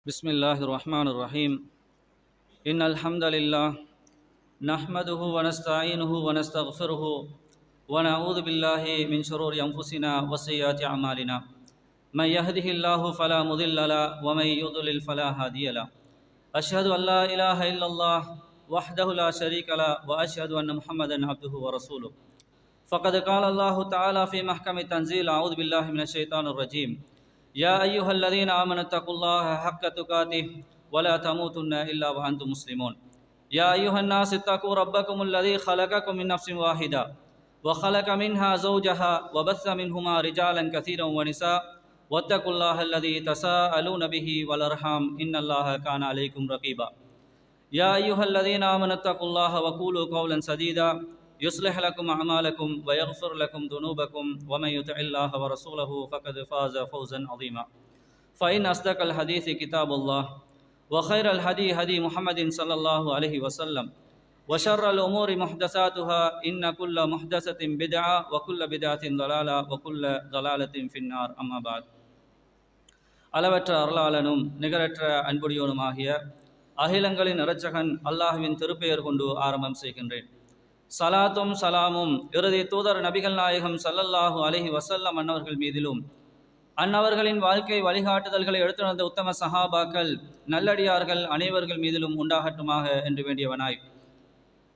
بسم الله الرحمن الرحيم إن الحمد لله نحمده ونستعينه ونستغفره ونعوذ بالله من شرور أنفسنا وسيئات أعمالنا من يهده الله فلا مضل له ومن يضلل فلا هادي له أشهد أن لا إله إلا الله وحده لا شريك له وأشهد أن محمدا عبده ورسوله فقد قال الله تعالى في محكم التنزيل أعوذ بالله من الشيطان الرجيم يا أيها الذين آمنوا اتقوا الله حق تقاته ولا تموتن إلا وأنتم مسلمون يا أيها الناس اتقوا ربكم الذي خلقكم من نفس واحدة وخلق منها زوجها وبث منهما رجالا كثيرا ونساء واتقوا الله الذي تساءلون به والأرحام إن الله كان عليكم رقيبا يا أيها الذين آمنوا اتقوا الله وقولوا قولا سديدا يصلح لكم أعمالكم ويغفر لكم ذنوبكم ومن يطع الله ورسوله فقد فاز فوزا عظيما فإن أصدق الحديث كتاب الله وخير الهدي هدي محمد صلى الله عليه وسلم وشر الأمور محدثاتها إن كل محدثة بدعة وكل بدعة ضلالة وكل ضلالة في النار أما بعد அளவற்ற அருளாளனும் நிகரற்ற அன்புடையோனுமாகிய அகிலங்களின் இரட்சகன் அல்லாஹ்வின் திருப்பெயர் கொண்டு ஆரம்பம் செய்கின்றேன். சலாத்தும் சலாமும் இறுதி தூதர் நபிகள் நாயகம் ஸல்லல்லாஹு அலைஹி வஸல்லம் அன்னவர்கள் மீதிலும் அன்னவர்களின் வாழ்க்கை வழிகாட்டுதல்களை எடுத்து வந்த உத்தம சஹாபாக்கள் நல்லடியார்கள் அனைவர்கள் மீதிலும் உண்டாகட்டுமாக என்று வேண்டியவனாய்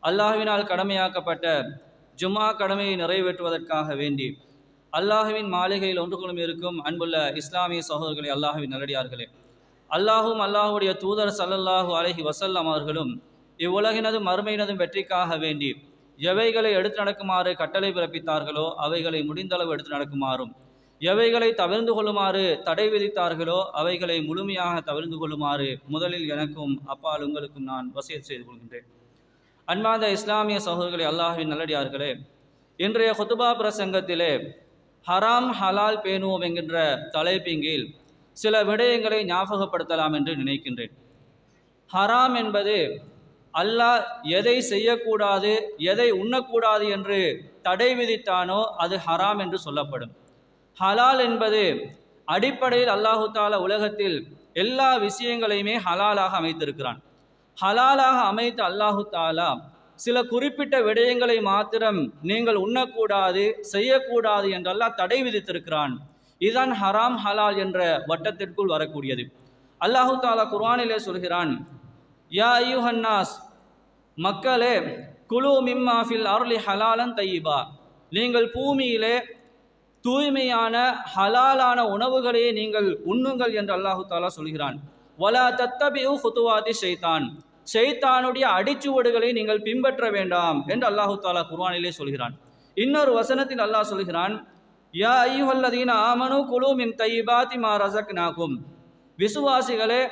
அல்லாஹ்வினால் கடமையாக்கப்பட்ட ஜும்ஆ கடமையை நிறைவேற்றுவதற்காக வேண்டி அல்லாஹுவின் மாளிகையில் ஒன்று கொள்ளும் இருக்கும் அன்புள்ள இஸ்லாமிய சகோதரர்களே, அல்லாஹுவின் நல்லடியார்களே, அல்லாஹும் அல்லாஹுடைய தூதர் ஸல்லல்லாஹு அலைஹி வஸல்லம் அவர்களும் இவ்வுலகினதும் மறுமையினதும் வெற்றிக்காக வேண்டி எவைகளை எடுத்து நடக்குமாறு கட்டளை பிறப்பித்தார்களோ அவைகளை முடிந்தளவு எடுத்து நடக்குமாறும், எவைகளை தவிர்ந்து கொள்ளுமாறு தடை விதித்தார்களோ அவைகளை முழுமையாக தவிர்ந்து கொள்ளுமாறு முதலில் எனக்கும் அப்பால் உங்களுக்கும் நான் வசியத் செய்து கொள்கின்றேன். அன்பார்ந்த இஸ்லாமிய சகோதரர்களே, அல்லாஹ்வின் நல்லடியார்களே, இன்றைய குத்துபா பிரசங்கத்திலே ஹராம் ஹலால் பேணுவோம் என்கின்ற தலைப்பின் சில விடயங்களை ஞாபகப்படுத்தலாம் என்று நினைக்கின்றேன். ஹராம் என்பது அல்லாஹ் எதை செய்யக்கூடாது எதை உண்ணக்கூடாது என்று தடை விதித்தானோ அது ஹராம் என்று சொல்லப்படும். ஹலால் என்பது அடிப்படையில் அல்லாஹு தாலா உலகத்தில் எல்லா விஷயங்களையுமே ஹலாலாக அமைத்திருக்கிறான். ஹலாலாக அமைத்த அல்லாஹு தாலா சில குறிப்பிட்ட விடயங்களை மாத்திரம் நீங்கள் உண்ணக்கூடாது செய்யக்கூடாது என்று அல்லாஹ் தடை விதித்திருக்கிறான். இதுதான் ஹராம் ஹலால் என்ற வட்டத்திற்குள் வரக்கூடியது. அல்லாஹு தாலா குர்ஆனிலே சொல்கிறான், யா அய்யுஹன்னாஸ், மக்களே, குலு மிம்மா ஃபில் அர்லி ஹலாலன் தய்யிபா, நீங்கள் பூமியிலே தூய்மையான ஹலாலான உணவுகளே நீங்கள் உண்ணுங்கள் என்று அல்லாஹு தாலா சொல்கிறான். வலா தத்தபிஉ குதுவாதி ஷைத்தான், ஷைத்தானுடைய அடிச்சுவடுகளை நீங்கள் பின்பற்ற வேண்டாம் என்று அல்லாஹு தாலா குர்ஆனிலே சொல்கிறான். இன்னொரு வசனத்தில் அல்லாஹ் சொல்கிறான், யா அய்யுஹல்லதீன ஆமனு குலு மின் தய்யிபாத்தி மா ரஸக்னாகும், விசுவாசிகளே,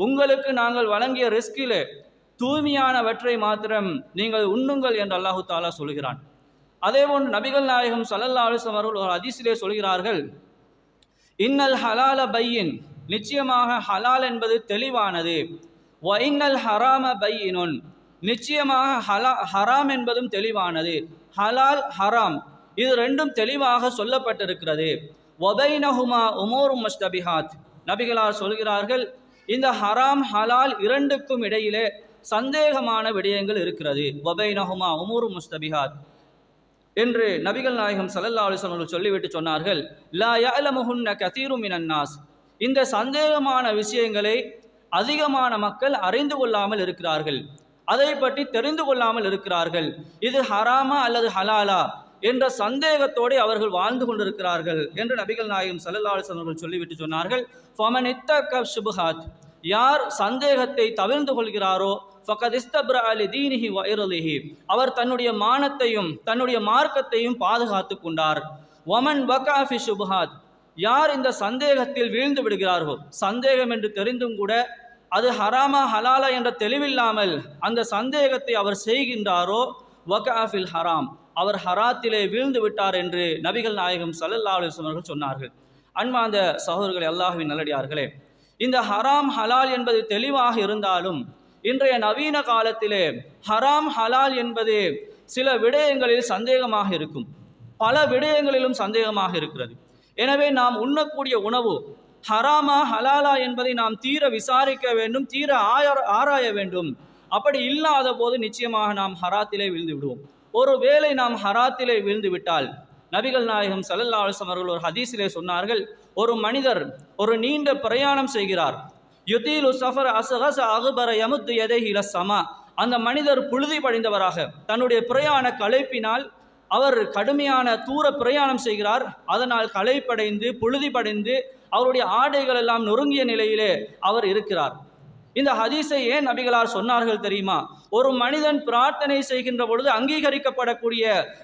உங்களுக்கு நாங்கள் வழங்கிய ரிஸ்கிலே தூய்மையானவற்றை மாத்திரம் நீங்கள் உண்ணுங்கள் என்று அல்லாஹு தாலா சொல்கிறான். அதேபோன்று நபிகள் நாயகம் ஸல்லல்லாஹு அலைஹி வஸல்லம் அவர்கள் ஒரு ஹதீஸிலே சொல்கிறார்கள், இன்னல் ஹலால பையின், நிச்சயமாக ஹலால் என்பது தெளிவானது, வ இன்னல் ஹராம பையினுன், நிச்சயமாக ஹராம் என்பதும் தெளிவானது. ஹலால் ஹராம் இது ரெண்டும் தெளிவாக சொல்லப்பட்டிருக்கிறது. வபைனஹுமா உமூரும் முஸ்தபிஹாத், நபிகளார் சொல்கிறார்கள், இந்த ஹராம் ஹலால் இரண்டுக்கும் இடையிலே சந்தேகமான விடயங்கள் இருக்கிறது. வபைனஹுமா உமூரும் முஸ்தபிஹாத் என்று நபிகள் நாயகம் ஸல்லல்லாஹு அலைஹி வஸல்லம் சொல்லிவிட்டு சொன்னார்கள், லா யஅலமுஹுன்ன கதீரும் மினன் நாஸ், இந்த சந்தேகமான விஷயங்களை அதிகமான மக்கள் அறிந்து கொள்ளாமல் இருக்கிறார்கள், அதை பற்றி தெரிந்து கொள்ளாமல் இருக்கிறார்கள். இது ஹராமா அல்லது ஹலாலா என்ற சந்தேகத்தோடு அவர்கள் வாழ்ந்து கொண்டிருக்கிறார்கள் என்று நபிகள் நாயகம் ஸல்லல்லாஹு அலைஹி வஸல்லம் சொல்லிவிட்டு சொன்னார்கள், ஃபமன் இத்தக ஷுபஹாத், யார் சந்தேகத்தை தவிர்ந்து கொள்கிறாரோ ஃபகத் இஸ்தப்ரஅ லிதீனிஹி வ இர்லிஹி, அவர் தன்னுடைய மானத்தையும் தன்னுடைய மார்க்கத்தையும் பாதுகாத்து கொண்டார். வமன் வகா ஃபி ஷுபஹாத், யார் இந்த சந்தேகத்தில் வீழ்ந்து விடுகிறார்களோ, சந்தேகம் என்று தெரிந்தும் கூட அது ஹராமா ஹலாலா என்ற தெளிவில்லாமல் அந்த சந்தேகத்தை அவர் செய்கின்றாரோ, வகா ஃபில் ஹராம், அவர் ஹராத்திலே வீழ்ந்து விட்டார் என்று நபிகள் நாயகம் ஸல்லல்லாஹு அலைஹி வஸல்லம் சொன்னார்கள். அன்பார்ந்த சகோதரர்களே, அல்லாஹ்வின் நல்லடியார்களே, இந்த ஹராம் ஹலால் என்பது தெளிவாக இருந்தாலும் இன்றைய நவீன காலத்திலே ஹராம் ஹலால் என்பது சில விடயங்களில் சந்தேகமாக இருக்கும், பல விடயங்களிலும் சந்தேகமாக இருக்கிறது. எனவே நாம் உண்ணக்கூடிய உணவு ஹராமா ஹலாலா என்பதை நாம் தீர விசாரிக்க வேண்டும், தீர ஆராய வேண்டும். அப்படி இல்லாத போது நிச்சயமாக நாம் ஹராத்திலே விழுந்து விடுவோம். ஒருவேளை நாம் ஹராத்திலே விழுந்து விட்டால், நபிகள் நாயகம் ஸல்லல்லாஹு அலைஹி வஸல்லம் அவர்கள் ஒரு ஹதீஸிலே சொன்னார்கள், ஒரு மனிதர் ஒரு நீண்ட பிரயாணம் செய்கிறார். யுதீலு சஃபர் அஸ்கஸ அக்பர யமுத்து யதைஹி இலஸ் ஸமா. அந்த மனிதர் புழுதி படிந்தவராக தன்னுடைய பிரயாண களைப்பினால் அவர் கடுமையான தூர பிரயாணம் செய்கிறார். அதனால் களைப்படைந்து புழுதி படைந்து அவருடைய ஆடைகள் எல்லாம் நொறுங்கிய நிலையிலே அவர் இருக்கிறார். இந்த ஹதீஸை ஏன் நபிகளார் சொன்னார்கள் தெரியுமா? ஒரு மனிதன் பிரார்த்தனை செய்கின்ற பொழுது அங்கீகரிக்கப்படக்கூடிய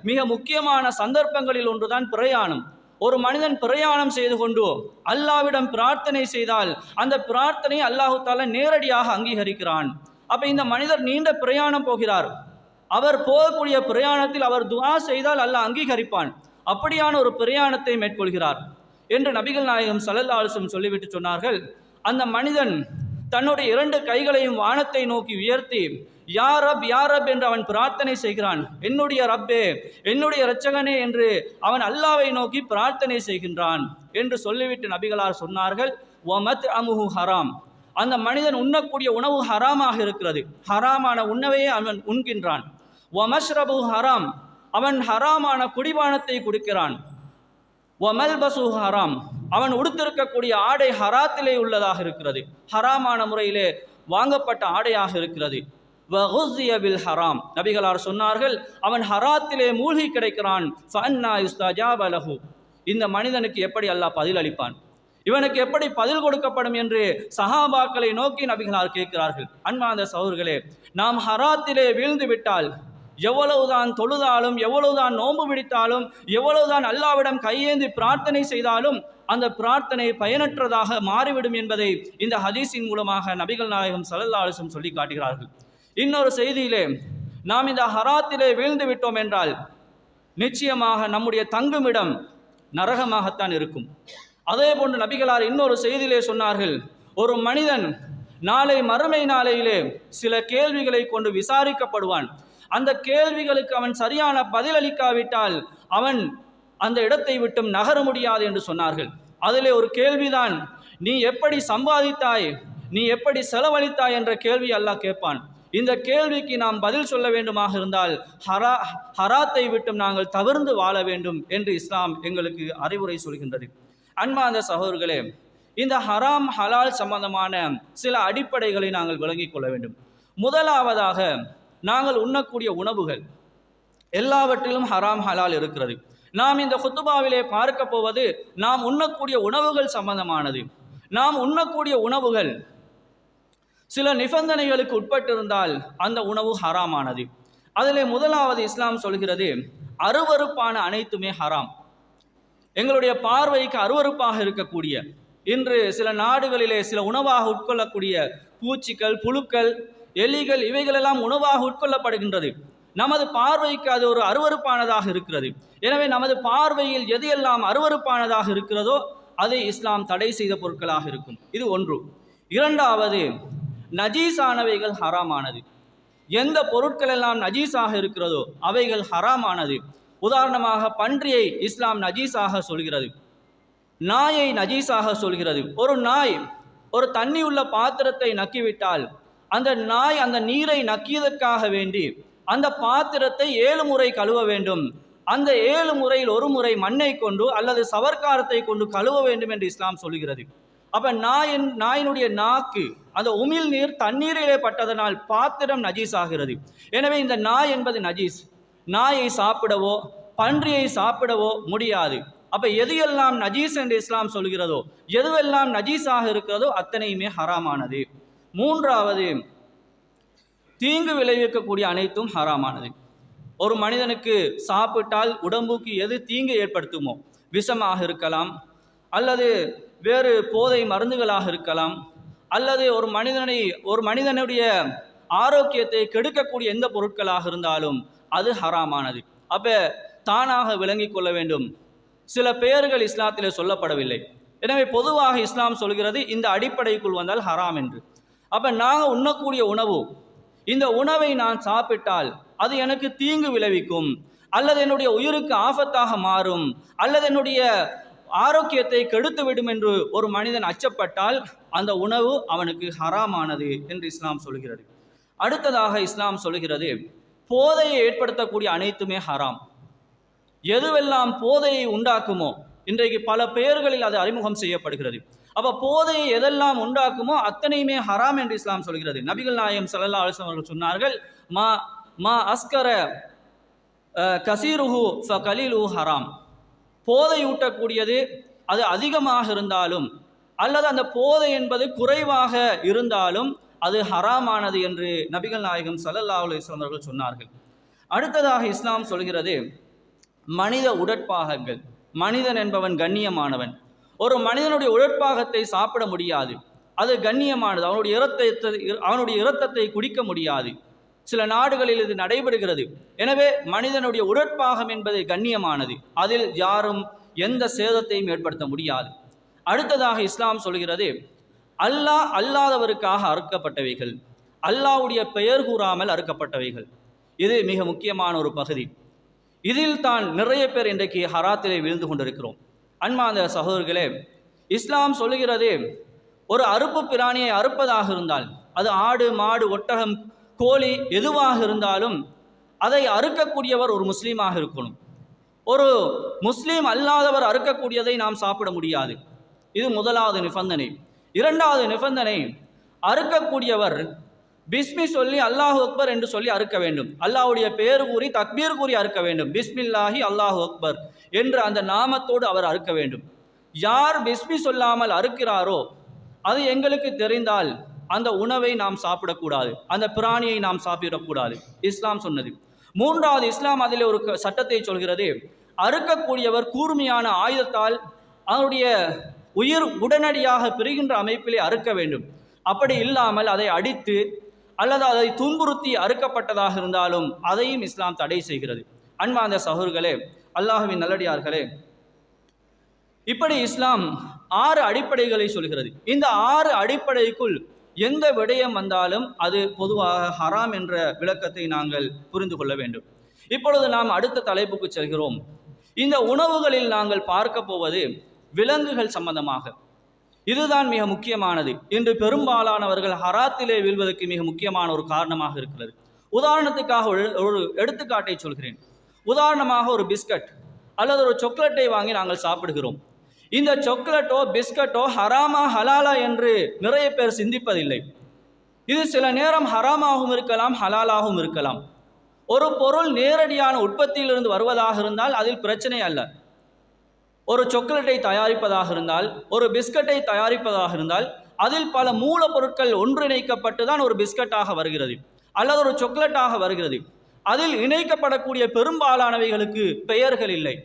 மிக முக்கியமான சந்தர்ப்பங்களில் ஒன்றுதான் பிரயாணம். ஒரு மனிதன் பிரயாணம் செய்து கொண்டு அல்லாஹ்விடம் பிரார்த்தனை செய்தால் அந்த பிரார்த்தனை அல்லாஹு தஆலா நேரடியாக அங்கீகரிக்கிறான். அப்ப இந்த மனிதர் நீண்ட பிரயாணம் போகிறார். அவர் போகக்கூடிய பிரயாணத்தில் அவர் துஆ செய்தால் அல்லாஹ் அங்கீகரிப்பான். அப்படியான ஒரு பிரயாணத்தை மேற்கொள்கிறார் என்று நபிகள் நாயகம் ஸல்லல்லாஹு அலைஹி வஸல்லம் சொல்லிவிட்டு சொன்னார்கள், அந்த மனிதன் தன்னுடைய 2 கைகளையும் வானத்தை நோக்கி உயர்த்தி யா ரப் யா ரப் என்று அவன் பிரார்த்தனை செய்கிறான். என்னுடைய ரப்பே, என்னுடைய இரட்சகனே என்று அவன் அல்லாஹ்வை நோக்கி பிரார்த்தனை செய்கின்றான் என்று சொல்லிவிட்டு நபிகளார் சொன்னார்கள், வமத் அமுஹு ஹராம். அந்த மனிதன் உண்ணக்கூடிய உணவு ஹராமாக இருக்கிறது, ஹராமான உணவையே அவன் உண்கின்றான். வமஷ்ரபு ஹராம், அவன் ஹராமான குடிபானத்தை குடிக்கிறான். வமல்பசு ஹராம், அவன் உடுத்திருக்கக்கூடிய ஆடை ஹராத்திலே உள்ளதாக இருக்கிறது, ஹராமான முறையிலே வாங்கப்பட்ட ஆடையாக இருக்கிறது. வகுஸிய பில் ஹராம், நபிகளார் சொன்னார்கள், அவன் ஹராத்திலே மூழ்கி கிடைக்கிறான். ஃபஅன்னா யுஸ்தஜாப லஹு, இந்த மனிதனுக்கு எப்படி அல்லாஹ் பதில் அளிப்பான், இவனுக்கு எப்படி பதில் கொடுக்கப்படும் என்று சஹாபாக்களை நோக்கி நபிகளார் கேட்கிறார்கள். அன்பார்ந்த சகோதரர்களே, நாம் ஹராத்திலே வீழ்ந்து விட்டால் எவ்வளவுதான் தொழுதாலும், எவ்வளவுதான் நோன்பு பிடித்தாலும், எவ்வளவுதான் அல்லாஹ்விடம் கையேந்தி பிரார்த்தனை செய்தாலும் அந்த பிரார்த்தனை பயனற்றதாக மாறிவிடும் என்பதை இந்த ஹதீஸின் மூலமாக நபிகள் நாயகம் ஸல்லல்லாஹு அலைஹி வஸல்லம் சொல்லி காட்டுகிறார்கள். இன்னொரு செய்தியிலே, நாம் இந்த ஹராத்திலே வீழ்ந்து விட்டோம் என்றால் நிச்சயமாக நம்முடைய தங்குமிடம் நரகமாகத்தான் இருக்கும். அதே போன்று நபிகளார் இன்னொரு செய்தியிலே சொன்னார்கள், ஒரு மனிதன் நாளை மறுமை நாளையிலே சில கேள்விகளை கொண்டு விசாரிக்கப்படுவான். அந்த கேள்விகளுக்கு அவன் சரியான பதிலளிக்காவிட்டால் அவன் அந்த இடத்தை விட்டும் நகர முடியாது என்று சொன்னார்கள். அதிலே ஒரு கேள்விதான், நீ எப்படி சம்பாதித்தாய், நீ எப்படி செலவழித்தாய் என்ற கேள்வி அல்லாஹ் கேட்பான். இந்த கேள்விக்கு நாம் பதில் சொல்ல வேண்டுமாக இருந்தால் ஹராத்தை விட்டும் நாங்கள் தவிர்ந்து வாழ வேண்டும் என்று இஸ்லாம் எங்களுக்கு அறிவுரை சொல்கின்றது. அன்பார்ந்த சகோதரர்களே, இந்த ஹராம் ஹலால் சம்பந்தமான சில அடிப்படைகளை நாங்கள் விளங்கிக் கொள்ள வேண்டும். முதலாவதாக, நாங்கள் உண்ணக்கூடிய உணவுகள் எல்லாவற்றிலும் ஹராம் ஹலால் இருக்கிறது. நாம் இந்த குத்துபாவிலே பார்க்க போவது நாம் உண்ணக்கூடிய உணவுகள் சம்பந்தமானது. நாம் உண்ணக்கூடிய உணவுகள் சில நிபந்தனைகளுக்கு உட்பட்டிருந்தால் அந்த உணவு ஹராமானது. அதிலே முதலாவது இஸ்லாம் சொல்கிறது, அருவருப்பான அனைத்துமே ஹராம். எங்களுடைய பார்வைக்கு அருவருப்பாக இருக்கக்கூடிய, இன்று சில நாடுகளிலே சில உணவாக உட்கொள்ளக்கூடிய பூச்சிகள், புழுக்கள், எலிகள், இவைகளெல்லாம் உணவாக உட்கொள்ளப்படுகின்றது. நமது பார்வைக்கு அது ஒரு அருவருப்பானதாக இருக்கிறது. எனவே நமது பார்வையில் எது எல்லாம் அருவருப்பானதாக இருக்கிறதோ அதை இஸ்லாம் தடை செய்த பொருட்களாக இருக்கும். இது ஒன்று. இரண்டாவது, நஜீஸானவைகள் ஹராமானது. எந்த பொருட்கள் எல்லாம் நஜீஸாக இருக்கிறதோ அவைகள் ஹராமானது. உதாரணமாக, பன்றியை இஸ்லாம் நஜீஸாக சொல்கிறது, நாயை நஜீஸாக சொல்கிறது. ஒரு நாய் ஒரு தண்ணி உள்ள பாத்திரத்தை நக்கிவிட்டால் அந்த நாய் அந்த நீரை நக்கியதற்காக வேண்டி அந்த பாத்திரத்தை 7 முறை கழுவ வேண்டும். அந்த 7 முறையில் ஒரு முறை மண்ணை கொண்டு அல்லது சவர்க்காரத்தை கொண்டு கழுவ வேண்டும் என்று இஸ்லாம் சொல்கிறது. அப்ப நாயினுடைய நாக்கு அந்த உமிழ் நீர் தண்ணீரிலே பட்டதனால் பாத்திரம் நஜீஸ் ஆகிறது. எனவே இந்த நாய் என்பது நஜீஸ். நாயை சாப்பிடவோ பன்றியை சாப்பிடவோ முடியாது. அப்ப எது எல்லாம் நஜீஸ் என்று இஸ்லாம் சொல்கிறதோ, எதுவெல்லாம் நஜீஸாக இருக்கிறதோ அத்தனையுமே ஹராமானது. மூன்றாவது, தீங்கு விளைவிக்கக்கூடிய அனைத்தும் ஹராமானது. ஒரு மனிதனுக்கு சாப்பிட்டால் உடம்புக்கு எது தீங்கு ஏற்படுத்துமோ, விஷமாக இருக்கலாம், அல்லது வேறு போதை மருந்துகளாக இருக்கலாம், அல்லது ஒரு மனிதனுடைய ஆரோக்கியத்தை கெடுக்கக்கூடிய எந்த பொருட்களாக இருந்தாலும் அது ஹராமானது. அப்ப தானாக விளங்கி கொள்ள வேண்டும், சில பெயர்கள் இஸ்லாத்திலே சொல்லப்படவில்லை. எனவே பொதுவாக இஸ்லாம் சொல்கிறது இந்த அடிப்படைக்குள் வந்தால் ஹராம் என்று. அப்ப நாங்கள் உண்ணக்கூடிய உணவு, இந்த உணவை நான் சாப்பிட்டால் அது எனக்கு தீங்கு விளைவிக்கும், அல்லது என்னுடைய உயிருக்கு ஆபத்தாக மாறும், அல்லது என்னுடைய ஆரோக்கியத்தை கெடுத்துவிடும் என்று ஒரு மனிதன் அச்சப்பட்டால் அந்த உணவு அவனுக்கு ஹராமானது என்று இஸ்லாம் சொல்கிறது. அடுத்ததாக இஸ்லாம் சொல்கிறது, போதையை ஏற்படுத்தக்கூடிய அனைத்துமே ஹராம். எதுவெல்லாம் போதையை உண்டாக்குமோ, இன்றைக்கு பல பெயர்களில் அது அறிமுகம் செய்யப்படுகிறது. அப்போ போதையை எதெல்லாம் உண்டாக்குமோ அத்தனையுமே ஹராம் என்று இஸ்லாம் சொல்கிறது. நபிகள் நாயகம் ஸல்லல்லாஹு அலைஹி வஸல்லம் அவர்கள் சொன்னார்கள், மா மா அஸ்கர கசீருஹு ஃபகலீலுஹு ஹராம். போதையூட்டக்கூடியது அது அதிகமாக இருந்தாலும் அல்லது அந்த போதை என்பது குறைவாக இருந்தாலும் அது ஹராமானது என்று நபிகள் நாயகம் ஸல்லல்லாஹு அலைஹி வஸல்லம் அவர்கள் சொன்னார்கள். அடுத்ததாக இஸ்லாம் சொல்கிறது, மனித உடற்பாகங்கள். மனிதன் என்பவன் கண்ணியமானவன். ஒரு மனிதனுடைய உடற்பாகத்தை சாப்பிட முடியாது, அது கண்ணியமானது. அவனுடைய இரத்தத்தை குடிக்க முடியாது. சில நாடுகளில் இது நடைபெறுகிறது. எனவே மனிதனுடைய உடற்பாகம் என்பது கண்ணியமானது, அதில் யாரும் எந்த சேதத்தையும் ஏற்படுத்த முடியாது. அடுத்ததாக இஸ்லாம் சொல்கிறது, அல்லாஹ் அல்லாதவருக்காக அறுக்கப்பட்டவைகள், அல்லாஹ்வுடைய பெயர் கூறாமல் அறுக்கப்பட்டவைகள். இது மிக முக்கியமான ஒரு பகுதி. இதில் தான் நிறைய பேர் இன்றைக்கு ஹராத்திலே வீழ்ந்து கொண்டிருக்கிறோம். அன்பார்ந்த சகோதரர்களே, இஸ்லாம் சொல்லுகிறது, ஒரு அறுப்பு பிராணியை அறுப்பதாக இருந்தால், அது ஆடு மாடு ஒட்டகம் கோழி எதுவாக இருந்தாலும் அதை அறுக்கக்கூடியவர் ஒரு முஸ்லீமாக இருக்கணும். ஒரு முஸ்லீம் அல்லாதவர் அறுக்கக்கூடியதை நாம் சாப்பிட முடியாது. இது முதலாவது நிபந்தனை. இரண்டாவது நிபந்தனை, அறுக்கக்கூடியவர் பிஸ்மி சொல்லி அல்லாஹு அக்பர் என்று சொல்லி அறுக்க வேண்டும். அல்லாஹ்வுடைய பெயர் கூறி தக்பீர் கூறி அறுக்க வேண்டும். பிஸ்மில்லாஹி அல்லாஹு அக்பர் என்று அந்த நாமத்தோடு அவர் அறுக்க வேண்டும். யார் பிஸ்மி சொல்லாமல் அறுக்கிறாரோ அது எங்களுக்கு தெரிந்தால் அந்த உணவை நாம் சாப்பிடக்கூடாது, அந்த பிராணியை நாம் சாப்பிடக்கூடாது, இஸ்லாம் சொன்னது. மூன்றாவது, இஸ்லாம் அதில் ஒரு சட்டத்தை சொல்கிறது, அறுக்கக்கூடியவர் கூர்மையான ஆயுதத்தால் அவருடைய உயிர் உடனடியாக பிரிகின்ற அமைப்பிலே அறுக்க வேண்டும். அப்படி இல்லாமல் அதை அடித்து அல்லது அதை துன்புறுத்தி அறுக்கப்பட்டதாக இருந்தாலும் அதையும் இஸ்லாம் தடை செய்கிறது. அன்பார்ந்த சகோதரர்களே, அல்லாஹ்வின் நல்லடியார்களே, இப்படி இஸ்லாம் 6 அடிப்படைகளை சொல்கிறது. இந்த 6 அடிப்படைக்குள் எந்த விடயம் வந்தாலும் அது பொதுவாக ஹராம் என்ற விளக்கத்தை நாங்கள் புரிந்து கொள்ள வேண்டும். இப்பொழுது நாம் அடுத்த தலைப்புக்கு செல்கிறோம். இந்த உணவுகளில் நாங்கள் பார்க்க போவது விலங்குகள் சம்பந்தமாக. இதுதான் மிக முக்கியமானது. இன்று பெரும்பாலானவர்கள் ஹராத்திலே வீழ்வதற்கு மிக முக்கியமான ஒரு காரணமாக இருக்கிறது. உதாரணத்துக்காக ஒரு எடுத்துக்காட்டை சொல்கிறேன். உதாரணமாக ஒரு பிஸ்கட் அல்லது ஒரு சாக்லேட்டை வாங்கி நாங்கள் சாப்பிடுகிறோம். இந்த சாக்லேட்டோ பிஸ்கட்டோ ஹராமா ஹலாலா என்று நிறைய பேர் சிந்திப்பதில்லை. இது சில நேரம் ஹராமாகவும் இருக்கலாம், ஹலாலாகவும் இருக்கலாம். ஒரு பொருள் நேரடியான உற்பத்தியிலிருந்து வருவதாக இருந்தால் அதில் பிரச்சனை அல்ல. ஒரு சாக்லேட்டை தயாரிப்பதாக இருந்தால், ஒரு பிஸ்கட்டை தயாரிப்பதாக இருந்தால் அதில் பல மூலப்பொருட்கள் ஒன்றிணைக்கப்பட்டு தான் ஒரு பிஸ்கட்டாக வருகிறது அல்லது ஒரு சாக்லேட்டாக வருகிறது. அதில் இணைக்கப்படக்கூடிய பெரும்பாலானவைகளுக்கு பெயர்கள் இல்லை.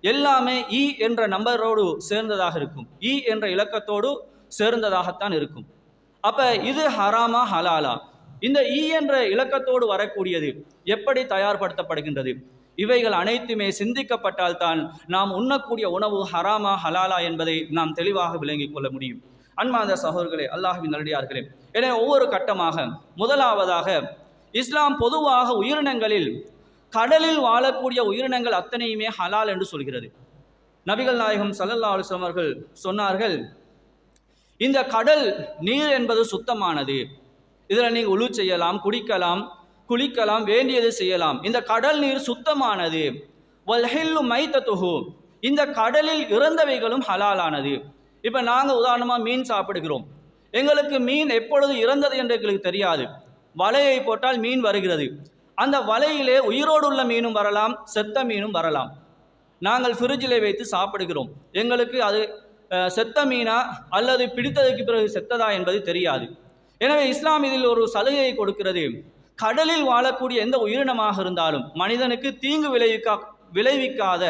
எல்லாமே இ என்ற நம்பரோடு சேர்ந்ததாக இருக்கும், இ என்ற இலக்கத்தோடு சேர்ந்ததாகத்தான் இருக்கும். அப்ப இது ஹராமா ஹலாலா? இந்த இ என்ற இலக்கத்தோடு வரக்கூடியது எப்படி தயார்படுத்தப்படுகின்றது? இவைகள் அனைத்துமே சிந்திக்கப்பட்டால் தான் நாம் உண்ணக்கூடிய உணவு ஹராமா ஹலாலா என்பதை நாம் தெளிவாக விளங்கிக் கொள்ள முடியும். அன்பார்ந்த சகோதரர்களே, அல்லாஹ்வின் நல்லடியார்களே, எனவே ஒவ்வொரு கட்டமாக முதலாவதாக இஸ்லாம் பொதுவாக உயிரினங்களில் கடலில் வாழக்கூடிய உயிரினங்கள் அத்தனையுமே ஹலால் என்று சொல்கிறது. நபிகள் நாயகம் ஸல்லல்லாஹு அலைஹி வஸல்லம் அவர்கள் சொன்னார்கள், இந்த கடல் நீர் என்பது சுத்தமானது, இதில் நீங்கள் உழு செய்யலாம், குடிக்கலாம், குளிக்கலாம், வேண்டியது செய்யலாம். இந்த கடல் நீர் சுத்தமானது. வல்ஹில்லு மைத்தத்துஹு, இந்த கடலில் இறந்தவைகளும் ஹலாலானது. இப்போ நாங்கள் உதாரணமாக மீன் சாப்பிடுகிறோம். எங்களுக்கு மீன் எப்பொழுது இறந்தது என்று எங்களுக்கு தெரியாது. வலையை போட்டால் மீன் வருகிறது. அந்த வலையிலே உயிரோடு உள்ள மீனும் வரலாம், செத்த மீனும் வரலாம். நாங்கள் ஃப்ரிட்ஜிலே வைத்து சாப்பிடுகிறோம். எங்களுக்கு அது செத்த மீனா அல்லது பிடித்ததுக்கு பிறகு செத்ததா என்பது தெரியாது. எனவே இஸ்லாம் இதில் ஒரு சலுகையை கொடுக்கிறது. கடலில் வாழக்கூடிய எந்த உயிரினமாக இருந்தாலும், மனிதனுக்கு தீங்கு விளைவிக்காத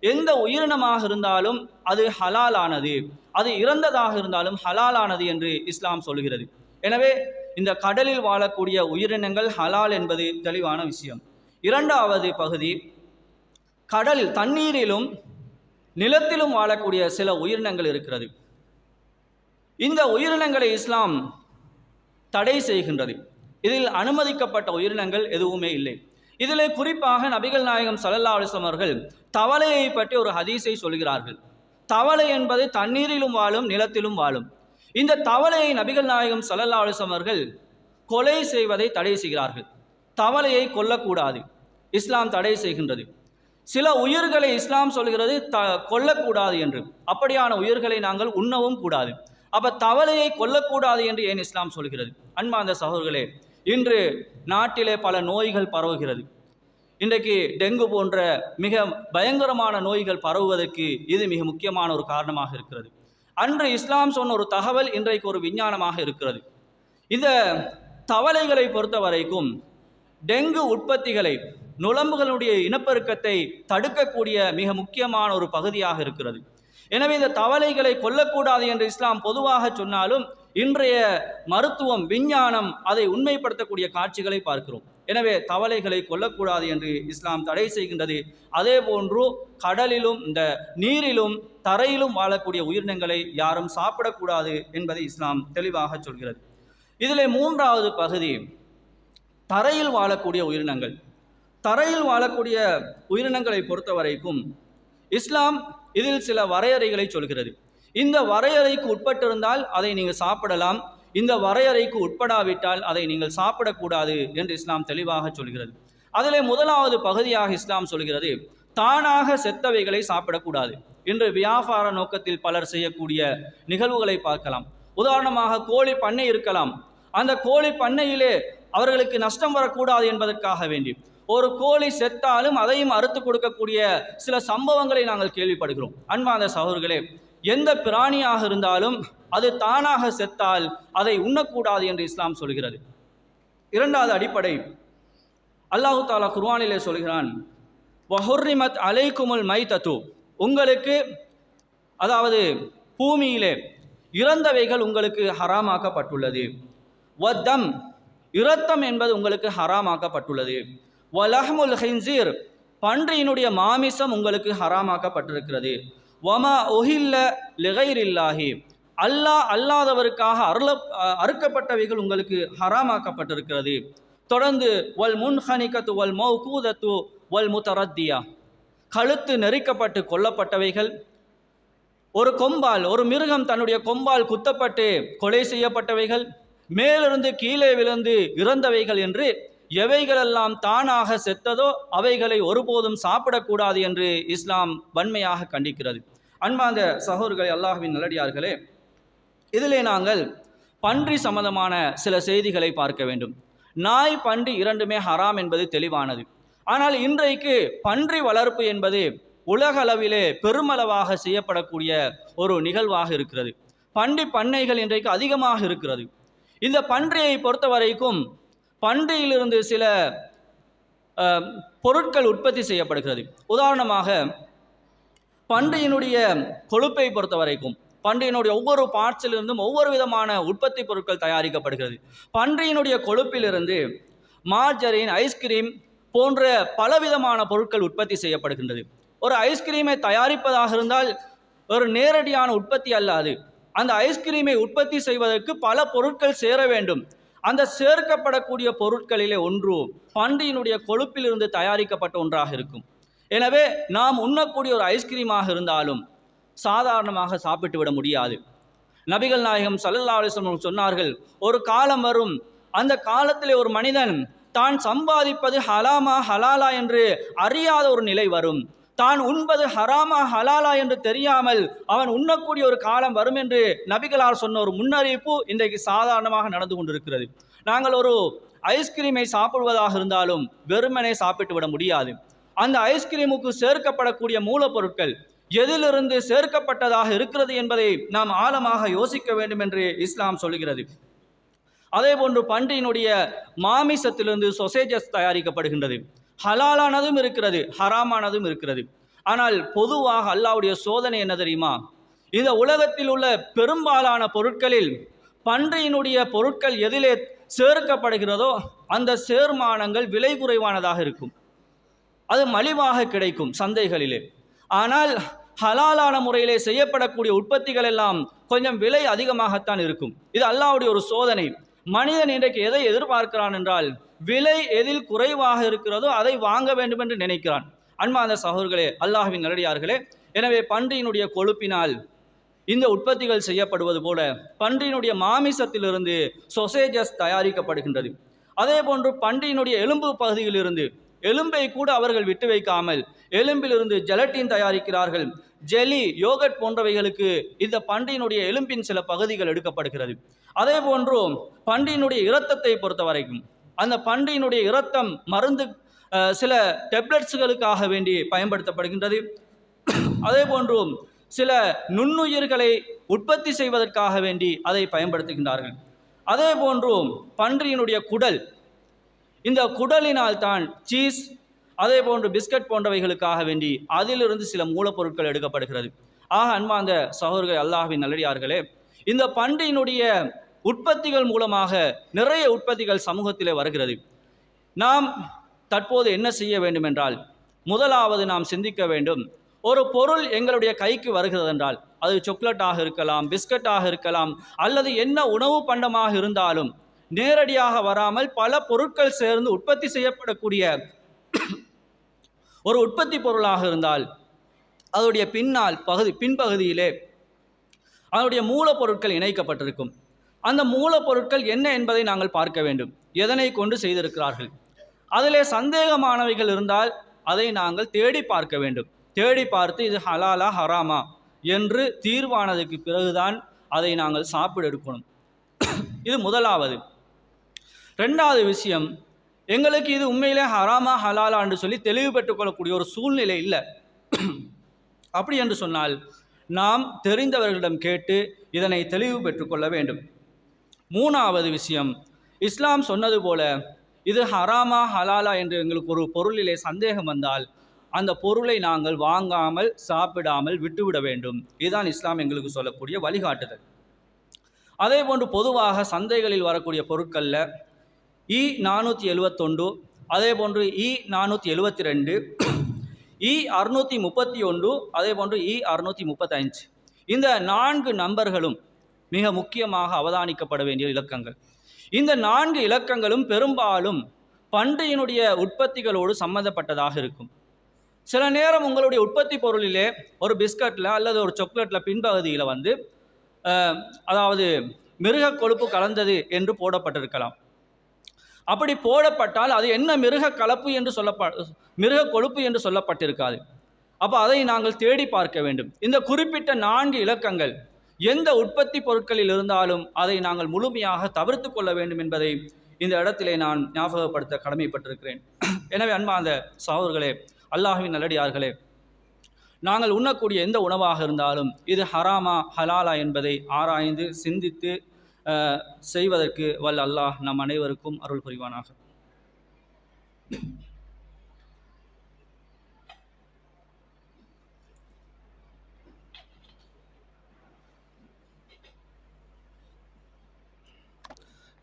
எந்த உயிரினமாக இருந்தாலும் அது ஹலாலானது, அது இறந்ததாக இருந்தாலும் ஹலாலானது என்று இஸ்லாம் சொல்கிறது. எனவே இந்த கடலில் வாழக்கூடிய உயிரினங்கள் ஹலால் என்பது தெளிவான விஷயம். இரண்டாவது பகுதி, கடலில் தண்ணீரிலும் நிலத்திலும் வாழக்கூடிய சில உயிரினங்கள் இருக்கிறது. இந்த உயிரினங்களை இஸ்லாம் தடை செய்கின்றது. இதில் அனுமதிக்கப்பட்ட உயிரினங்கள் எதுவுமே இல்லை. இதில் குறிப்பாக நபிகள் நாயகம் ஸல்லல்லாஹு அலைஹி வஸல்லம் அவர்கள் தவளையை பற்றி ஒரு ஹதீஸை சொல்கிறார்கள். தவளை என்பது தண்ணீரிலும் வாழும், நிலத்திலும் வாழும். இந்த தவளையை நபிகள் நாயகம் ஸல்லல்லாஹு அலைஹி வஸல்லம் அவர்கள் கொலை செய்வதை தடை செய்கிறார்கள். தவளையை கொல்லக்கூடாது, இஸ்லாம் தடை செய்கின்றது. சில உயிர்களை இஸ்லாம் சொல்கிறது கொல்லக்கூடாது என்று. அப்படியான உயிர்களை நாங்கள் உண்ணவும் கூடாது. அப்ப தவளையை கொல்லக்கூடாது என்று ஏன் இஸ்லாம் சொல்கிறது? அன்பார்ந்த சகோதரர்களே, இன்று நாட்டிலே பல நோய்கள் பரவுகிறது. இன்றைக்கு டெங்கு போன்ற மிக பயங்கரமான நோய்கள் பரவுவதற்கு இது மிக முக்கியமான ஒரு காரணமாக இருக்கிறது. அன்று இஸ்லாம் சொன்ன ஒரு தகவல் இன்றைக்கு ஒரு விஞ்ஞானமாக இருக்கிறது. இந்த தவளைகளை பொறுத்த வரைக்கும் டெங்கு உற்பத்திகளை, நுளம்புகளுடைய இனப்பெருக்கத்தை தடுக்கக்கூடிய மிக முக்கியமான ஒரு பகுதியாக இருக்கிறது. எனவே இந்த தவளைகளை கொல்லக்கூடாது என்று இஸ்லாம் பொதுவாக சொன்னாலும் இன்றைய மருத்துவம், விஞ்ஞானம் அதை உண்மைப்படுத்தக்கூடிய காட்சிகளை பார்க்கிறோம். எனவே தவளைகளை கொல்லக்கூடாது என்று இஸ்லாம் தடை செய்கின்றது. அதே போன்று கடலிலும் இந்த நீரிலும் தரையிலும் வாழக்கூடிய உயிரினங்களை யாரும் சாப்பிடக்கூடாது என்பதை இஸ்லாம் தெளிவாக சொல்கிறது. இதில் மூன்றாவது பகுதி தரையில் வாழக்கூடிய உயிரினங்கள். தரையில் வாழக்கூடிய உயிரினங்களை பொறுத்த வரைக்கும் இஸ்லாம் இதில் சில வரையறைகளை சொல்கிறது. இந்த வரையறைக்கு உட்பட்டிருந்தால் அதை நீங்கள் சாப்பிடலாம், இந்த வரையறைக்கு உட்படாவிட்டால் அதை நீங்கள் சாப்பிடக்கூடாது என்று இஸ்லாம் தெளிவாக சொல்கிறது. அதில் முதலாவது பகுதியாக இஸ்லாம் சொல்கிறது, தானாக செத்தவைகளை சாப்பிடக்கூடாது. இன்று வியாபார நோக்கத்தில் பலர் செய்யக்கூடிய நிகழ்வுகளை பார்க்கலாம். உதாரணமாக கோழி பண்ணை இருக்கலாம். அந்த கோழி பண்ணையிலே அவர்களுக்கு நஷ்டம் வரக்கூடாது என்பதற்காக வேண்டி ஒரு கோழி செத்தாலும் அதையும் அறுத்து கொடுக்கக்கூடிய சில சம்பவங்களை நாங்கள் கேள்விப்படுகிறோம். அன்பார்ந்த சகோதரர்களே, எந்த பிராணியாக இருந்தாலும் அது தானாக செத்தால் அதை உண்ணக்கூடாது என்று இஸ்லாம் சொல்கிறது. இரண்டாவது அடிப்படை, அல்லாஹு தாலா குர்ஆனிலே சொல்கிறான், வஹுர்ரிமத் அலைக்குமுல் மைத்தத்து, உங்களுக்கு அதாவது பூமியிலே இறந்தவைகள் உங்களுக்கு ஹராமாக்கப்பட்டுள்ளது. வத்தம், இரத்தம் என்பது உங்களுக்கு ஹராமாக்கப்பட்டுள்ளது. வலஹ்முல் ஹின்சீர், பன்றியினுடைய மாமிசம் உங்களுக்கு ஹராமாக்கப்பட்டிருக்கிறது. வமா உஹில்ல லிகைரில்லாஹி, அல்லாஹ் அல்லாதவருக்காக அறுக்கப்பட்டவைகள் உங்களுக்கு ஹராமாக்கப்பட்டிருக்கிறது. தொடர்ந்து வல் முன்ஹனிகத்து வல் மௌகூதத்து வல் முத்தரத்தியா, கழுத்து நெரிக்கப்பட்டு கொல்லப்பட்டவைகள், ஒரு கொம்பால், ஒரு மிருகம் தன்னுடைய கொம்பால் குத்தப்பட்டு கொலை செய்யப்பட்டவைகள், மேலிருந்து கீழே விழுந்து இறந்தவைகள் என்று எவைகளெல்லாம் தானாக செத்ததோ அவைகளை ஒருபோதும் சாப்பிடக்கூடாது என்று இஸ்லாம் வன்மையாக கண்டிக்கிறது. அன்பார்ந்த சகோதரர்களே, அல்லாஹ்வின் நல்லடியார்களே, இதிலே நாங்கள் பன்றி சம்பந்தமான சில செய்திகளை பார்க்க வேண்டும். நாய், பன்றி இரண்டுமே ஹராம் என்பது தெளிவானது. ஆனால் இன்றைக்கு பன்றி வளர்ப்பு என்பது உலக அளவிலே பெருமளவாக செய்யப்படக்கூடிய ஒரு நிகழ்வாக இருக்கிறது. பன்றி பண்ணைகள் இன்றைக்கு அதிகமாக இருக்கிறது. இந்த பன்றியை பொறுத்த வரைக்கும் பன்றியிலிருந்து சில பொருட்கள் உற்பத்தி செய்யப்படுகிறது. உதாரணமாக பன்றியினுடைய கொழுப்பை பொறுத்த வரைக்கும் பன்றியினுடைய ஒவ்வொரு பார்ட்ஸிலிருந்தும் ஒவ்வொரு விதமான உற்பத்தி பொருட்கள் தயாரிக்கப்படுகிறது. பன்றியினுடைய கொழுப்பிலிருந்து மார்ஜரின், ஐஸ்கிரீம் போன்ற பலவிதமான பொருட்கள் உற்பத்தி செய்யப்படுகின்றது. ஒரு ஐஸ்கிரீமை தயாரிப்பதாக இருந்தால் ஒரு நேரடியான உற்பத்தி அல்லாது, அந்த ஐஸ்கிரீமை உற்பத்தி செய்வதற்கு பல பொருட்கள் சேர வேண்டும். அந்த சேர்க்கப்படக்கூடிய பொருட்களிலே ஒன்று பன்றியினுடைய கொழுப்பிலிருந்து தயாரிக்கப்பட்ட ஒன்றாக இருக்கும். எனவே நாம் உண்ணக்கூடிய ஒரு ஐஸ்கிரீமாக இருந்தாலும் சாதாரணமாக சாப்பிட்டு விட முடியாது. நபிகள் நாயகம் ஸல்லல்லாஹு அலைஹி வஸல்லம் சொன்னார்கள், ஒரு காலம் வரும், அந்த காலத்திலே ஒரு மனிதன் தான் சம்பாதிப்பது ஹலாமா ஹலாலா என்று அறியாத ஒரு நிலை வரும். தான் உண்பது ஹராமா ஹலாலா என்று தெரியாமல் அவன் உண்ணக்கூடிய ஒரு காலம் வரும் என்று நபிகளார் சொன்ன ஒரு முன்னறிவிப்பு இன்றைக்கு சாதாரணமாக நடந்து கொண்டிருக்கிறது. நாங்கள் ஒரு ஐஸ்கிரீமை சாப்பிடுவதாக இருந்தாலும் வெறுமனே சாப்பிட்டு விட முடியாது. அந்த ஐஸ்கிரீமுக்கு சேர்க்கப்படக்கூடிய மூலப்பொருட்கள் எதிலிருந்து சேர்க்கப்பட்டதாக இருக்கிறது என்பதை நாம் ஆழமாக யோசிக்க வேண்டும் என்று இஸ்லாம் சொல்கிறது. அதே போன்று பன்றியினுடைய மாமிசத்திலிருந்து சொசேஜஸ் தயாரிக்கப்படுகின்றது. ஹலாலானதும் இருக்கிறது, ஹராமானதும் இருக்கிறது. ஆனால் பொதுவாக அல்லாஹ்வுடைய சோதனை என்ன தெரியுமா? இந்த உலகத்தில் உள்ள பெரும்பாலான பொருட்களில் பன்றியினுடைய பொருட்கள் எதிலே சேர்க்கப்படுகிறதோ அந்த சேர்மானங்கள் விலை குறைவானதாக இருக்கும், அது மலிவாக கிடைக்கும் சந்தைகளிலே. ஆனால் ஹலாலான முறையிலே செய்யப்படக்கூடிய உற்பத்திகள் எல்லாம் கொஞ்சம் விலை அதிகமாகத்தான் இருக்கும். இது அல்லாஹ்வுடைய ஒரு சோதனை. மனிதன் இன்றைக்கு எதை எதிர்பார்க்கிறான் என்றால், விலை எதில் குறைவாக இருக்கிறதோ அதை வாங்க வேண்டும் என்று நினைக்கிறான். அன்பார்ந்த சகோதரர்களே, அல்லாஹ்வின் நல்லடியார்களே, எனவே பன்றியினுடைய கொழுப்பினால் இந்த உற்பத்திகள் செய்யப்படுவது போல பன்றியினுடைய மாமிசத்திலிருந்து சொசேஜஸ் தயாரிக்கப்படுகின்றது. அதே போன்று பன்றியினுடைய எலும்பு பகுதியிலிருந்து எலும்பை கூட அவர்கள் விட்டு வைக்காமல் எலும்பிலிருந்து ஜெலட்டின் தயாரிக்கிறார்கள். ஜெலி, யோகட் போன்றவைகளுக்கு இந்த பன்றியினுடைய எலும்பின் சில பகுதிகள் எடுக்கப்படுகிறது. அதே போன்று பன்றியினுடைய இரத்தத்தை பொறுத்த வரைக்கும் அந்த பன்றியினுடைய இரத்தம் மருந்து சில டெப்லெட்ஸ்களுக்காக வேண்டி பயன்படுத்தப்படுகின்றது. அதே போன்று சில நுண்ணுயிர்களை உற்பத்தி செய்வதற்காக வேண்டி அதை பயன்படுத்துகின்றார்கள். அதே போன்று பன்றியினுடைய குடல், இந்த குடலினால் தான் சீஸ், அதே போன்று பிஸ்கட் போன்றவைகளுக்காக வேண்டி அதிலிருந்து சில மூலப்பொருட்கள் எடுக்கப்படுகிறது. ஆக அன்பார்ந்த சகோதரர்களே, அல்லாஹ்வின் நல்லடியார்களே, இந்த பன்றியினுடைய உற்பத்திகள் மூலமாக நிறைய உற்பத்திகள் சமூகத்திலே வருகிறது. நாம் தற்போது என்ன செய்ய வேண்டும் என்றால், முதலாவது நாம் சிந்திக்க வேண்டும், ஒரு பொருள் எங்களுடைய கைக்கு வருகிறது என்றால் அது சாக்லேட்டாக இருக்கலாம், பிஸ்கட்டாக இருக்கலாம், அல்லது என்ன உணவு பண்டமாக இருந்தாலும் நேரடியாக வராமல் பல பொருட்கள் சேர்ந்து உற்பத்தி செய்யப்படக்கூடிய ஒரு உற்பத்தி பொருளாக இருந்தால் அதனுடைய பின்பகுதியிலே அதனுடைய மூலப்பொருட்கள் இணைக்கப்பட்டிருக்கும். அந்த மூலப்பொருட்கள் என்ன என்பதை நாங்கள் பார்க்க வேண்டும். எதனை கொண்டு செய்திருக்கிறார்கள், அதிலே சந்தேகமானவைகள் இருந்தால் அதை நாங்கள் தேடி பார்க்க வேண்டும். தேடி பார்த்து இது ஹலாலா ஹராமா என்று தீர்வானதுக்கு பிறகுதான் அதை நாங்கள் சாப்பிட எடுக்கணும். இது முதலாவது. ரெண்டாவது விஷயம், எங்களுக்கு இது உண்மையிலே ஹராமா ஹலாலா என்று சொல்லி தெளிவு பெற்றுக்கொள்ளக்கூடிய ஒரு சூழ்நிலை இல்லை. அப்படி என்று சொன்னால் நாம் தெரிந்தவர்களிடம் கேட்டு இதனை தெளிவு பெற்றுக்கொள்ள வேண்டும். மூணாவது விஷயம், இஸ்லாம் சொன்னது போல இது ஹராமா ஹலாலா என்று எங்களுக்கு ஒரு பொருளிலே சந்தேகம் வந்தால் அந்த பொருளை நாங்கள் வாங்காமல் சாப்பிடாமல் விட்டுவிட வேண்டும். இதுதான் இஸ்லாம் எங்களுக்கு சொல்லக்கூடிய வழிகாட்டுதல். அதே போன்று பொதுவாக சந்தைகளில் வரக்கூடிய பொருட்களில் E471, அதே போன்று E472, E631, அதே போன்று E635, இந்த 4 நம்பர்களும் மிக முக்கியமாக அவதானிக்கப்பட வேண்டிய இலக்கங்கள். இந்த 4 இலக்கங்களும் பெரும்பாலும் பன்றியினுடைய உற்பத்திகளோடு சம்பந்தப்பட்டதாக இருக்கும். சில நேரம் உங்களுடைய உற்பத்தி பொருளிலே ஒரு பிஸ்கட்டில் அல்லது ஒரு சாக்லேட்டில் பின்பகுதியில் அதாவது மிருக கொழுப்பு கலந்தது என்று போடப்பட்டிருக்கலாம். அப்படி போடப்பட்டால் அது என்ன மிருக கொழுப்பு என்று சொல்லப்பட்டிருக்காது. அப்போ அதை நாங்கள் தேடி பார்க்க வேண்டும். இந்த குறிப்பிட்ட 4 இலக்கங்கள் எந்த உற்பத்தி பொருட்களில் இருந்தாலும் அதை நாங்கள் முழுமையாக தவிர்த்து கொள்ள வேண்டும் என்பதை இந்த இடத்திலே நான் ஞாபகப்படுத்த கடமைப்பட்டிருக்கிறேன். எனவே அன்பார்ந்த சகோதரர்களே, அல்லாஹ்வின் நல்லடியார்களே, நாங்கள் உண்ணக்கூடிய எந்த உணவாக இருந்தாலும் இது ஹராமா ஹலாலா என்பதை ஆராய்ந்து சிந்தித்து செய்வதற்கு வல்ல அல்லாஹ் நம் அனைவருக்கும் அருள் புரிவானாக.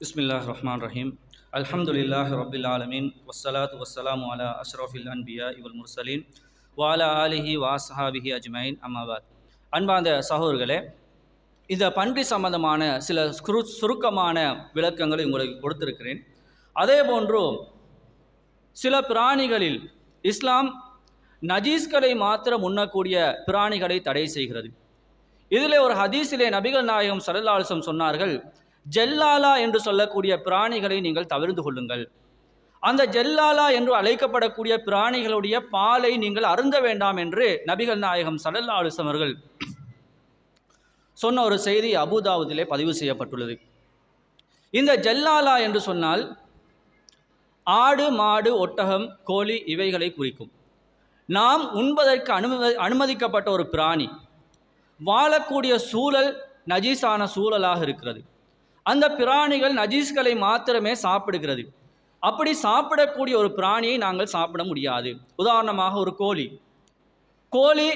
பிஸ்மில்லாஹிர் ரஹ்மானிர் ரஹீம். அல்ஹம்துலில்லாஹி ரப்பில் ஆலமீன், வஸ்ஸலாத்து வஸ்ஸலாமு அலா அஷ்ரஃபில் அன்பியா வல் முர்சலீன் வ அலா ஆலிஹி வ அஸ்ஹாபிஹி அஜ்மஈன், அம்மா பாத். அன்பார்ந்த சகோதரர்களே, இந்த பன்றி சம்பந்தமான சில சுருக்கமான விளக்கங்களை உங்களுக்கு கொடுத்திருக்கிறேன். அதே போன்று சில பிராணிகளில் இஸ்லாம் நஜீஸ்களை மாத்திரம் உண்ணக்கூடிய பிராணிகளை தடை செய்கிறது. இதில் ஒரு ஹதீஸிலே நபிகள் நாயகம் ஸல்லல்லாஹு அலைஹி வஸல்லம் சொன்னார்கள், ஜல்லாலா என்று சொல்லக்கூடிய பிராணிகளை நீங்கள் தவிர்த்து கொள்ளுங்கள். அந்த ஜல்லாலா என்று அழைக்கப்படக்கூடிய பிராணிகளுடைய பாலை நீங்கள் அருந்த வேண்டாம் என்று நபிகள் நாயகம் ஸல்லல்லாஹு அலைஹி வஸல்லம் அவர்கள் சொன்ன ஒரு செய்தி அபூதாவுதிலே பதிவு செய்யப்பட்டுள்ளது. இந்த ஜல்லாலா என்று சொன்னால் ஆடு, மாடு, ஒட்டகம், கோழி இவைகளை குறிக்கும். நாம் உண்பதற்கு அனுமதிக்கப்பட்ட ஒரு பிராணி வாழக்கூடிய சூழல் நஜீஸான சூழலாக இருக்கிறது. அந்த பிராணிகள் நஜீஸ்களை மாத்திரமே சாப்பிடுகிறது. அப்படி சாப்பிடக்கூடிய ஒரு பிராணியை நாங்கள் சாப்பிட முடியாது. உதாரணமாக ஒரு கோழி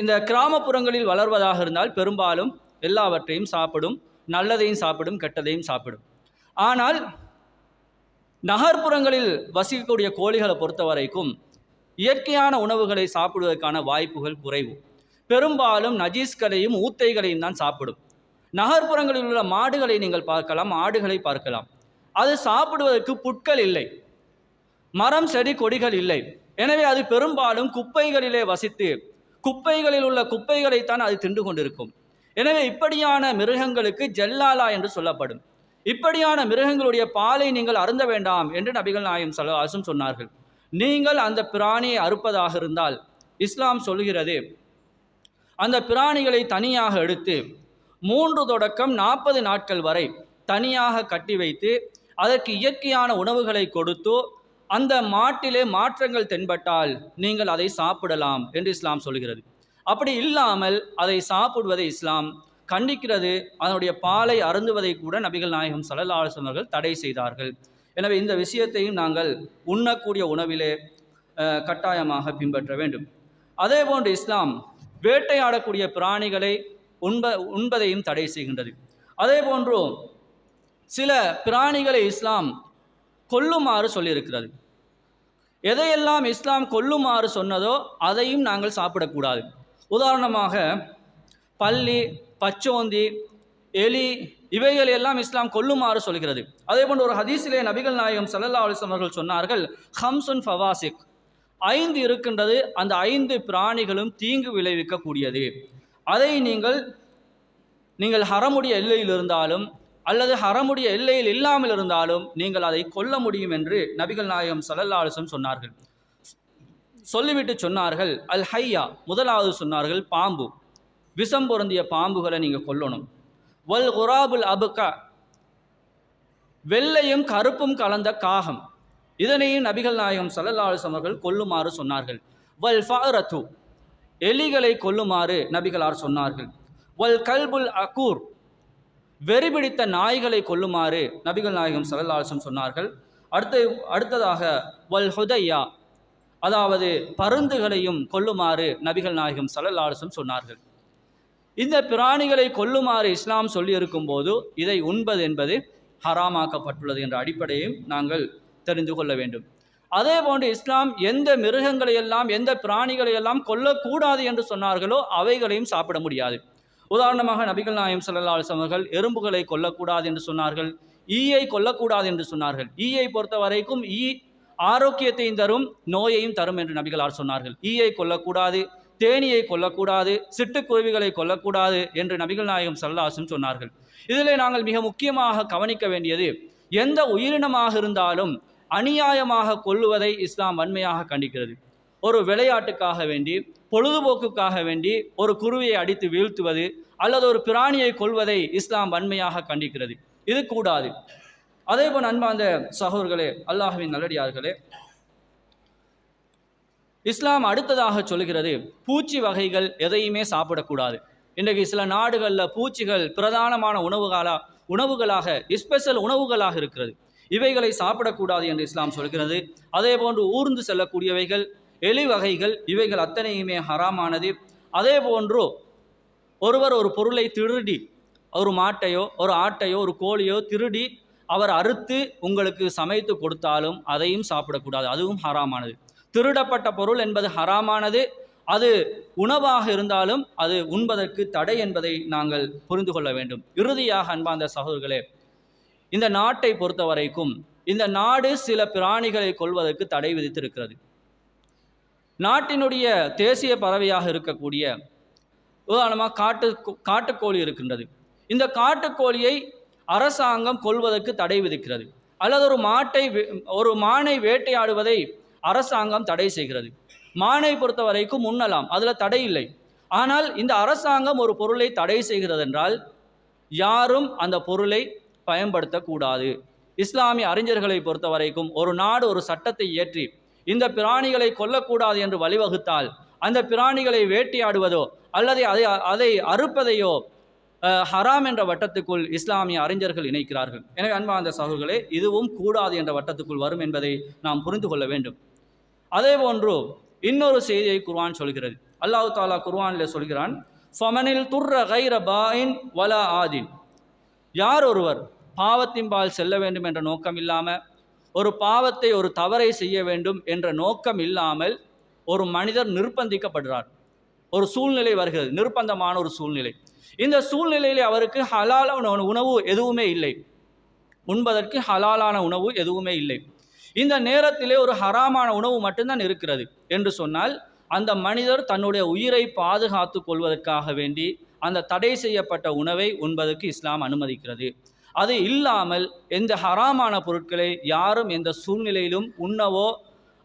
இந்த கிராமப்புறங்களில் வளர்வதாக இருந்தால் பெரும்பாலும் எல்லாவற்றையும் சாப்பிடும், நல்லதையும் சாப்பிடும், கெட்டதையும் சாப்பிடும். ஆனால் நகர்ப்புறங்களில் வசிக்கக்கூடிய கோழிகளை பொறுத்த வரைக்கும் இயற்கையான உணவுகளை சாப்பிடுவதற்கான வாய்ப்புகள் குறைவு. பெரும்பாலும் நஜீஸ்களையும் ஊத்தைகளையும் தான் சாப்பிடும். நகர்ப்புறங்களில் உள்ள மாடுகளை நீங்கள் பார்க்கலாம், ஆடுகளை பார்க்கலாம். அது சாப்பிடுவதற்கு புட்கள் இல்லை, மரம் செடி கொடிகள் இல்லை. எனவே அது பெரும்பாலும் குப்பைகளிலே வசித்து குப்பைகளில் உள்ள குப்பைகளைத்தான் அது தின்று கொண்டிருக்கும். எனவே இப்படியான மிருகங்களுக்கு ஜல்லாலா என்று சொல்லப்படும். இப்படியான மிருகங்களுடைய பாலை நீங்கள் அருந்த வேண்டாம் என்று நபிகள் நாயகம் ஸல்லல்லாஹு அலைஹி வஸல்லம் சொன்னார்கள். நீங்கள் அந்த பிராணியை அறுப்பதாக இருந்தால் இஸ்லாம் சொல்கிறது, அந்த பிராணிகளை தனியாக எடுத்து 3 தொடக்கம் 40 நாட்கள் வரை தனியாக கட்டி வைத்து அதற்கு இயற்கையான உணவுகளை கொடுத்து அந்த மாட்டிலே மாற்றங்கள் தென்பட்டால் நீங்கள் அதை சாப்பிடலாம் என்று இஸ்லாம் சொல்கிறது. அப்படி இல்லாமல் அதை சாப்பிடுவதை இஸ்லாம் கண்டிக்கிறது. அதனுடைய பாலை அருந்துவதை கூட நபிகள் நாயகம் ஸல்லல்லாஹு அலைஹி வஸல்லம் அவர்கள் தடை செய்தார்கள். எனவே இந்த விஷயத்தையும் நாங்கள் உண்ணக்கூடிய உணவிலே கட்டாயமாக பின்பற்ற வேண்டும். அதே போன்று இஸ்லாம் வேட்டையாடக்கூடிய பிராணிகளை உண்பதையும் தடை செய்கின்றது. அதே போன்று சில பிராணிகளை இஸ்லாம் கொல்லுமாறு சொல்லியிருக்கிறது. எதையெல்லாம் இஸ்லாம் கொல்லுமாறு சொன்னதோ அதையும் நாங்கள் சாப்பிடக்கூடாது. உதாரணமாக பல்லி, பச்சோந்தி, எலி இவைகள் எல்லாம் இஸ்லாம் கொல்லுமாறு சொல்கிறது. அதே போன்று ஒரு ஹதீஸிலே நபிகள் நாயகம் ஸல்லல்லாஹு அலைஹி வஸல்லம் அவர்கள் சொன்னார்கள், ஹம்சுன் ஃபவாசிக், 5 இருக்கின்றது, அந்த 5 பிராணிகளும் தீங்கு விளைவிக்கக்கூடியது. அதை நீங்கள் ஹரமுடைய எல்லையில் இருந்தாலும் அல்லது ஹரமுடைய எல்லையில் இல்லாமல் இருந்தாலும் நீங்கள் அதை கொல்ல முடியும் என்று நபிகள் நாயகம் ஸல்லல்லாஹு அலைஹி வஸல்லம் சொன்னார்கள். சொல்லிவிட்டு சொன்னார்கள், அல் ஹையா, முதலாவது சொன்னார்கள் பாம்பு, விஷம் பொருந்திய பாம்புகளை நீங்கள் கொல்லணும். வல் குராபுல் அபுகா, வெள்ளையும் கருப்பும் கலந்த காகம், இதனையும் நபிகள் நாயகம் ஸல்லல்லாஹு அலைஹி வஸல்லம் அவர்கள் கொல்லுமாறு சொன்னார்கள். வல் ஃபஅரத்து, எலிகளை கொல்லுமாறு நபிகளார் சொன்னார்கள். வல் கல்புல் அகூர், வெறிபிடித்த நாய்களை கொல்லுமாறு நபிகள் நாயகம் ஸல்லல்லாஹு அலைஹி வஸல்லம் சொன்னார்கள். அடுத்ததாக வல் ஹுதையா, அதாவது பருந்துகளையும் கொல்லுமாறு நபிகள் நாயகம் ஸல்லல்லாஹு அலைஹி வஸல்லம் சொன்னார்கள். இந்த பிராணிகளை கொல்லுமாறு இஸ்லாம் சொல்லியிருக்கும் போது இதை உண்பது என்பது ஹராமாக்கப்பட்டுள்ளது என்ற அடிப்படையும் நாங்கள் தெரிந்து கொள்ள வேண்டும். அதே போன்று இஸ்லாம் எந்த மிருகங்களையெல்லாம் எந்த பிராணிகளையெல்லாம் கொல்லக்கூடாது என்று சொன்னார்களோ அவைகளையும் சாப்பிட முடியாது. உதாரணமாக நபிகள் நாயகம் ஸல்லல்லாஹு அலைஹி வஸல்லம் அவர்கள் எறும்புகளை கொல்லக்கூடாது என்று சொன்னார்கள், ஈயை கொல்லக்கூடாது என்று சொன்னார்கள். ஈயை பொறுத்த வரைக்கும் ஈ ஆரோக்கியத்தையும் தரும், நோயையும் தரும் என்று நபிகளார் சொன்னார்கள். ஈயை கொல்லக்கூடாது, தேனியை கொல்லக்கூடாது, சிட்டுக்குருவிகளை கொல்லக்கூடாது என்று நபிகள் நாயகம் ஸல்லல்லாஹு அலைஹி வஸல்லம் சொன்னார்கள். இதிலே நாங்கள் மிக முக்கியமாக கவனிக்க வேண்டியது, எந்த உயிரினமாக இருந்தாலும் அநியாயமாக கொல்லுவதை இஸ்லாம் வன்மையாக கண்டிக்கிறது. ஒரு விளையாட்டுக்காக வேண்டி, பொழுதுபோக்குக்காக வேண்டி ஒரு குருவியை அடித்து வீழ்த்துவது அல்லது ஒரு பிராணியை கொல்வதை இஸ்லாம் வன்மையாக கண்டிக்கிறது. இது கூடாது. அதே போல் அன்பார்ந்த சகோதரர்களே, அல்லாஹ்வின் நல்லடியார்களே, இஸ்லாம் அடுத்ததாக சொல்கிறது பூச்சி வகைகள் எதையுமே சாப்பிடக்கூடாது. இன்றைக்கு சில நாடுகளில் பூச்சிகள் பிரதானமான உணவுகளாக ஸ்பெஷல் உணவுகளாக இருக்கிறது. இவைகளை சாப்பிடக்கூடாது என்று இஸ்லாம் சொல்கிறது. அதே போன்று ஊர்ந்து செல்லக்கூடியவைகள், எலி வகைகள், இவைகள் அத்தனையுமே ஹராமானது. அதே போன்று ஒருவர் ஒரு பொருளை திருடி, ஒரு மாட்டையோ ஒரு ஆட்டையோ ஒரு கோழியோ திருடி அவர் அறுத்து உங்களுக்கு சமைத்து கொடுத்தாலும் அதையும் சாப்பிடக்கூடாது, அதுவும் ஹராமானது. திருடப்பட்ட பொருள் என்பது ஹராமானது. அது உணவாக இருந்தாலும் அது உண்பதற்கு தடை என்பதை நாங்கள் புரிந்து கொள்ள வேண்டும். இறுதியாக அன்பார்ந்த சகோதரர்களே, இந்த நாட்டை பொறுத்த வரைக்கும் இந்த நாடு சில பிராணிகளை கொல்வதற்கு தடை விதித்திருக்கிறது. நாட்டினுடைய தேசிய பறவையாக இருக்கக்கூடிய உதாரணமாக காட்டுக்கோழி இருக்கின்றது. இந்த காட்டுக்கோழியை அரசாங்கம் கொல்வதற்கு தடை விதிக்கிறது. அல்லது ஒரு மானை வேட்டையாடுவதை அரசாங்கம் தடை செய்கிறது. மானை பொறுத்த வரைக்கும் உண்ணலாம், அதில் தடை இல்லை. ஆனால் இந்த அரசாங்கம் ஒரு பொருளை தடை செய்கிறது என்றால் யாரும் அந்த பொருளை பயன்படுத்தக்கூடாது. இஸ்லாமிய அறிஞர்களை பொறுத்த வரைக்கும் ஒரு நாடு ஒரு சட்டத்தை இயற்றி இந்த பிராணிகளை கொல்லக்கூடாது என்று வழிவகுத்தால் அந்த பிராணிகளை வேட்டையாடுவதோ அல்லது அதை அறுப்பதையோ ஹராம் என்ற வட்டத்துக்குள் இஸ்லாமிய அறிஞர்கள் இணைக்கிறார்கள். எனவே அன்பார்ந்த சகோதரர்களே, இதுவும் கூடாது என்ற வட்டத்துக்குள் வரும் என்பதை நாம் புரிந்து கொள்ள வேண்டும். அதே போன்று இன்னொரு செய்தியை குர்ஆன் சொல்கிறது. அல்லாஹ் தஆலா குர்ஆனில் சொல்கிறான், ஃபமனில் துர்ர கைர பாயின் வலா ஆதின், யார் ஒருவர் பாவத்தின்பால் செல்ல வேண்டும் என்ற நோக்கம் இல்லாமல், ஒரு பாவத்தை ஒரு தவறை செய்ய வேண்டும் என்ற நோக்கம் இல்லாமல் ஒரு மனிதர் நிர்பந்திக்கப்படுறார். ஒரு சூழ்நிலை வருகிறது, நிர்பந்தமான ஒரு சூழ்நிலை. இந்த சூழ்நிலையில் அவருக்கு ஹலாலான உணவு எதுவுமே இல்லை, உண்பதற்கு ஹலாலான உணவு எதுவுமே இல்லை. இந்த நேரத்திலே ஒரு ஹராமான உணவு மட்டும்தான் இருக்கிறது என்று சொன்னால் அந்த மனிதர் தன்னுடைய உயிரை பாதுகாத்து கொள்வதற்காக வேண்டி அந்த தடை செய்யப்பட்ட உணவை உண்பதற்கு இஸ்லாம் அனுமதிக்கிறது. அது இல்லாமல் எந்த ஹராமான பொருட்களை யாரும் எந்த சூழ்நிலையிலும் உண்ணவோ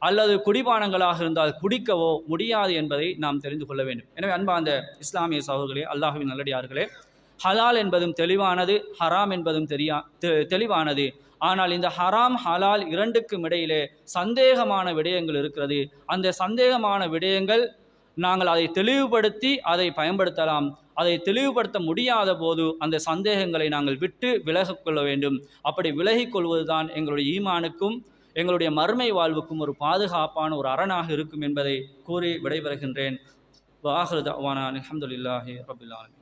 அல்லது குடிபானங்களாக இருந்தால் குடிக்கவோ முடியாது என்பதை நாம் தெரிந்து கொள்ள வேண்டும். எனவே அன்பார்ந்த இஸ்லாமிய சகோதரர்களே, அல்லாஹ்வின் நல்லடியார்களே, ஹலால் என்பதும் தெளிவானது, ஹராம் என்பதும் தெளிவானது. ஆனால் இந்த ஹராம் ஹலால் இரண்டுக்கும் இடையிலே சந்தேகமான விடயங்கள் இருக்கிறது. அந்த சந்தேகமான விடயங்கள் நாங்கள் அதை தெளிவுபடுத்தி அதை பயன்படுத்தலாம். அதை தெளிவுபடுத்த முடியாத போது அந்த சந்தேகங்களை நாங்கள் விட்டு விலகிக் கொள்ள வேண்டும். அப்படி விலகிக் கொள்வதுதான் எங்களுடைய ஈமானுக்கும் எங்களுடைய மறுமை வாழ்வுக்கும் ஒரு பாதுகாப்பான ஒரு அரணாக இருக்கும் என்பதை கூறி விடைபெறுகின்றேன். வாஹிரு தஅவானா அல்ஹம்துலில்லாஹி ரப்பில் ஆலமீன்.